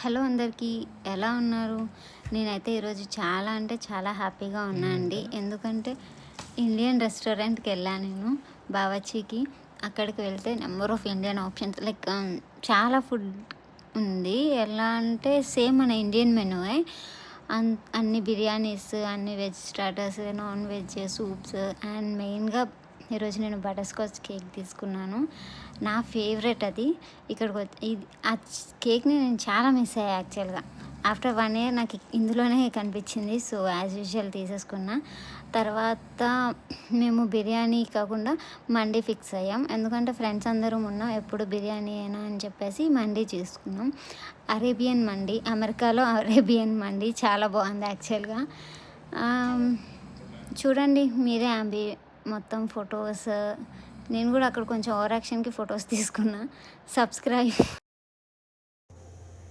Hello అందరికీ, ఎలా ఉన్నారు? నేనైతే ఈరోజు చాలా అంటే చాలా హ్యాపీగా ఉన్నా అండి. ఎందుకంటే ఇండియన్ రెస్టారెంట్‌కి వెళ్ళాను నేను బావర్చీకి. అక్కడికి వెళ్తే number of Indian options like చాలా ఫుడ్ ఉంది. ఎలా అంటే సేమ్ మన ఇండియన్ మెనూయే. అన్ని బిర్యానీస్, అన్ని veg starters, non veg, soups and మెయిన్‌గా ఈరోజు నేను బటర్ స్కాచ్ కేక్ తీసుకున్నాను. నా ఫేవరెట్ అది. ఇది కేక్‌ని నేను చాలా మిస్ అయ్యా యాక్చువల్‌గా. ఆఫ్టర్ 1 ఇయర్ నాకు ఇందులోనే కనిపించింది. సో, యాజ్ యూజువల్ తీసేసుకున్నా. తర్వాత మేము బిర్యానీ కాకుండా మండీ ఫిక్స్ అయ్యాం. ఎందుకంటే ఫ్రెండ్స్ అందరం ఉన్నాం. ఎప్పుడు బిర్యానీయేనా అని చెప్పేసి మండీ చేసుకున్నాం. అరేబియన్ మండీ, అమెరికాలో అరేబియన్ మండీ చాలా బాగుంది యాక్చువల్‌గా. చూడండి మీరే మొత్తం ఫొటోస్. నేను కూడా అక్కడ కొంచెం ఓవర్ యాక్షన్‌కి ఫొటోస్ తీసుకున్నా. సబ్స్క్రైబ్.